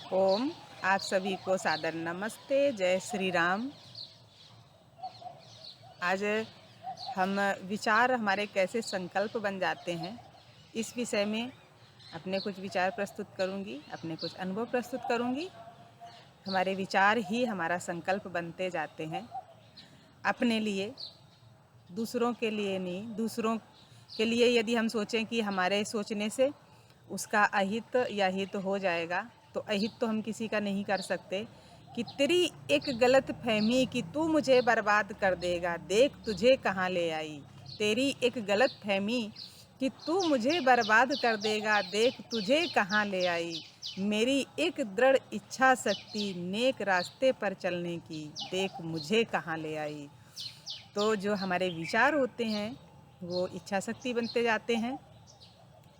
ओम। आप सभी को सादर नमस्ते। जय श्री राम। आज हम विचार हमारे कैसे संकल्प बन जाते हैं, इस विषय में अपने कुछ विचार प्रस्तुत करूंगी, अपने कुछ अनुभव प्रस्तुत करूंगी। हमारे विचार ही हमारा संकल्प बनते जाते हैं। अपने लिए, दूसरों के लिए नहीं। दूसरों के लिए यदि हम सोचें कि हमारे सोचने से उसका अहित या हित हो जाएगा, तो अहित तो हम किसी का नहीं कर सकते। कि तेरी एक गलत फहमी कि तू मुझे बर्बाद कर देगा, देख तुझे कहाँ ले आई। तेरी एक गलत फहमी कि तू मुझे बर्बाद कर देगा, देख तुझे कहाँ ले आई। मेरी एक दृढ़ इच्छा शक्ति नेक रास्ते पर चलने की, देख मुझे कहाँ ले आई। तो जो हमारे विचार होते हैं वो इच्छा शक्ति बनते जाते हैं।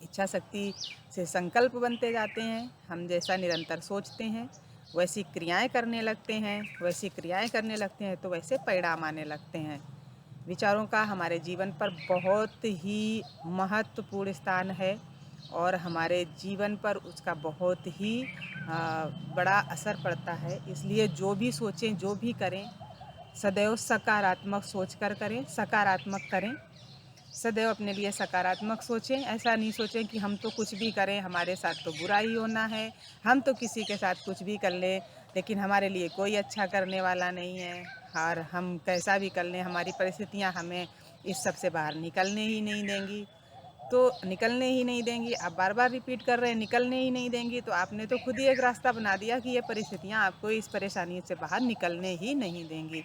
इच्छा शक्ति से संकल्प बनते जाते हैं। हम जैसा निरंतर सोचते हैं वैसी क्रियाएं करने लगते हैं, वैसी क्रियाएं करने लगते हैं तो वैसे परिणाम आने लगते हैं। विचारों का हमारे जीवन पर बहुत ही महत्वपूर्ण स्थान है और हमारे जीवन पर उसका बहुत ही बड़ा असर पड़ता है। इसलिए जो भी सोचें, जो भी करें, सदैव सकारात्मक सोचकर करें, सकारात्मक करें। सदैव अपने लिए सकारात्मक सोचें। ऐसा नहीं सोचें कि हम तो कुछ भी करें हमारे साथ तो बुरा ही होना है, हम तो किसी के साथ कुछ भी कर लें लेकिन हमारे लिए कोई अच्छा करने वाला नहीं है, और हम कैसा भी कर लें हमारी परिस्थितियाँ हमें इस सब से बाहर निकलने ही नहीं देंगी। तो निकलने ही नहीं देंगी, आप बार बार रिपीट कर रहे हैं निकलने ही नहीं देंगी, तो आपने तो खुद ही एक रास्ता बना दिया कि ये परिस्थितियाँ आपको इस परेशानी से बाहर निकलने ही नहीं देंगी।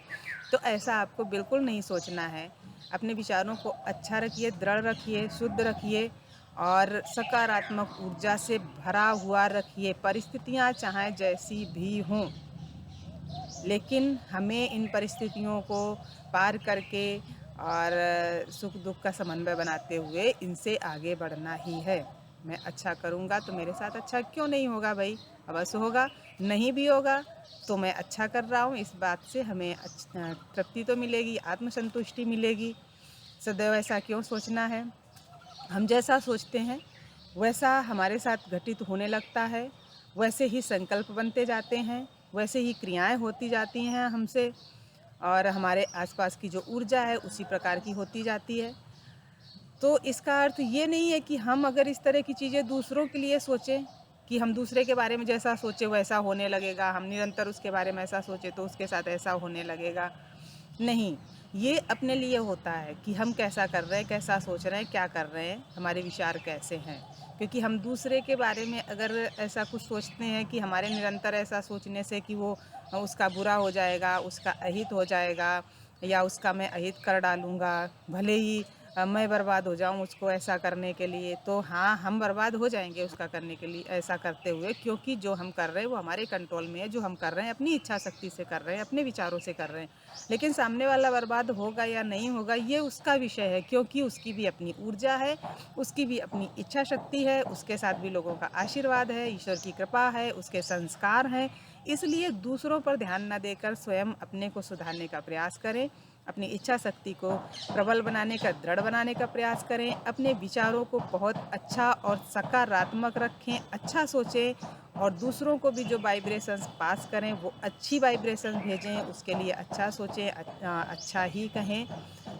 तो ऐसा आपको बिल्कुल नहीं सोचना है। अपने विचारों को अच्छा रखिए, दृढ़ रखिए, शुद्ध रखिए और सकारात्मक ऊर्जा से भरा हुआ रखिए। परिस्थितियाँ चाहे जैसी भी हों, लेकिन हमें इन परिस्थितियों को पार करके और सुख दुख का समन्वय बनाते हुए इनसे आगे बढ़ना ही है। मैं अच्छा करूँगा तो मेरे साथ अच्छा क्यों नहीं होगा भाई, अवश्य होगा। नहीं भी होगा तो मैं अच्छा कर रहा हूँ, इस बात से हमें तृप्ति तो मिलेगी, आत्मसंतुष्टि मिलेगी। सदैव ऐसा क्यों सोचना है। हम जैसा सोचते हैं वैसा हमारे साथ घटित होने लगता है, वैसे ही संकल्प बनते जाते हैं, वैसे ही क्रियाएं होती जाती हैं हमसे, और हमारे आसपास की जो ऊर्जा है उसी प्रकार की होती जाती है। तो इसका अर्थ ये नहीं है कि हम अगर इस तरह की चीज़ें दूसरों के लिए सोचें कि हम दूसरे के बारे में जैसा सोचें वैसा होने लगेगा, हम निरंतर उसके बारे में ऐसा सोचें तो उसके साथ ऐसा होने लगेगा। नहीं, ये अपने लिए होता है कि हम कैसा कर रहे हैं, कैसा सोच रहे हैं, क्या कर रहे हैं, हमारे विचार कैसे हैं। क्योंकि हम दूसरे के बारे में अगर ऐसा कुछ सोचते हैं कि हमारे निरंतर ऐसा सोचने से कि वो उसका बुरा हो जाएगा, उसका अहित हो जाएगा या उसका मैं अहित कर डालूँगा, भले ही मैं बर्बाद हो जाऊँ उसको ऐसा करने के लिए, तो हाँ, हम बर्बाद हो जाएँगे उसका करने के लिए ऐसा करते हुए, क्योंकि जो हम कर रहे हैं वो हमारे कंट्रोल में है। जो हम कर रहे हैं अपनी इच्छा शक्ति से कर रहे हैं, अपने विचारों से कर रहे हैं। लेकिन सामने वाला बर्बाद होगा या नहीं होगा ये उसका विषय है, क्योंकि उसकी भी अपनी ऊर्जा है, उसकी भी अपनी इच्छा शक्ति है, उसके साथ भी लोगों का आशीर्वाद है, ईश्वर की कृपा है, उसके संस्कार हैं। इसलिए दूसरों पर ध्यान न देकर स्वयं अपने को सुधारने का प्रयास करें, अपनी इच्छा शक्ति को प्रबल बनाने का, दृढ़ बनाने का प्रयास करें, अपने विचारों को बहुत अच्छा और सकारात्मक रखें, अच्छा सोचें और दूसरों को भी जो वाइब्रेशंस पास करें वो अच्छी वाइब्रेशंस भेजें, उसके लिए अच्छा सोचें, अच्छा ही कहें,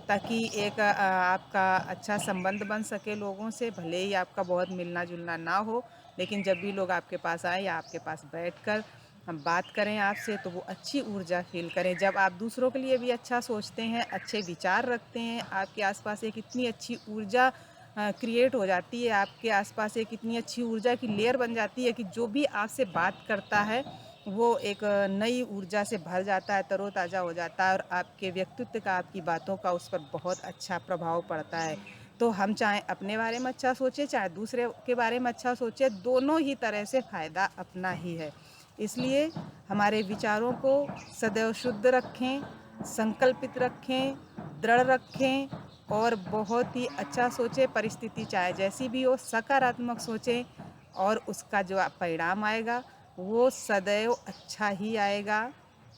ताकि एक आपका अच्छा संबंध बन सके लोगों से। भले ही आपका बहुत मिलना जुलना ना हो, लेकिन जब भी लोग आपके पास आए या आपके पास बैठकर हम बात करें आपसे तो वो अच्छी ऊर्जा फील करें। जब आप दूसरों के लिए भी अच्छा सोचते हैं, अच्छे विचार रखते हैं, आपके आसपास एक इतनी अच्छी ऊर्जा क्रिएट हो जाती है, आपके आसपास एक इतनी अच्छी ऊर्जा की लेयर बन जाती है कि जो भी आपसे बात करता है वो एक नई ऊर्जा से भर जाता है, तरोताज़ा हो जाता है और आपके व्यक्तित्व का, आपकी बातों का उस पर बहुत अच्छा प्रभाव पड़ता है। तो हम चाहे अपने बारे में अच्छा सोचें, चाहे दूसरे के बारे में अच्छा सोचें, दोनों ही तरह से फ़ायदा अपना ही है। इसलिए हमारे विचारों को सदैव शुद्ध रखें, संकल्पित रखें, दृढ़ रखें और बहुत ही अच्छा सोचें। परिस्थिति चाहे जैसी भी हो सकारात्मक सोचें और उसका जो परिणाम आएगा वो सदैव अच्छा ही आएगा।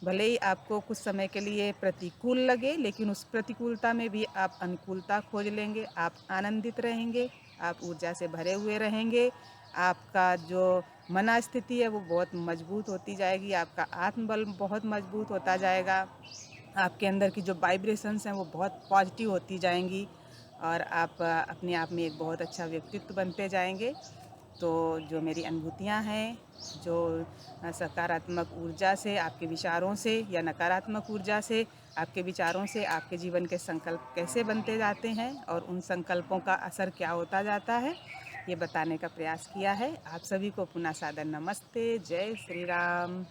भले ही आपको कुछ समय के लिए प्रतिकूल लगे, लेकिन उस प्रतिकूलता में भी आप अनुकूलता खोज लेंगे, आप आनंदित रहेंगे, आप ऊर्जा से भरे हुए रहेंगे, आपका जो मनस्थिति है वो बहुत मजबूत होती जाएगी, आपका आत्मबल बहुत मजबूत होता जाएगा, आपके अंदर की जो वाइब्रेशंस हैं वो बहुत पॉजिटिव होती जाएंगी और आप अपने आप में एक बहुत अच्छा व्यक्तित्व बनते जाएंगे। तो जो मेरी अनुभूतियाँ हैं, जो सकारात्मक ऊर्जा से, आपके विचारों से या नकारात्मक ऊर्जा से, आपके विचारों से आपके जीवन के संकल्प कैसे बनते जाते हैं और उन संकल्पों का असर क्या होता जाता है, ये बताने का प्रयास किया है। आप सभी को पुनः सादर नमस्ते। जय श्री राम।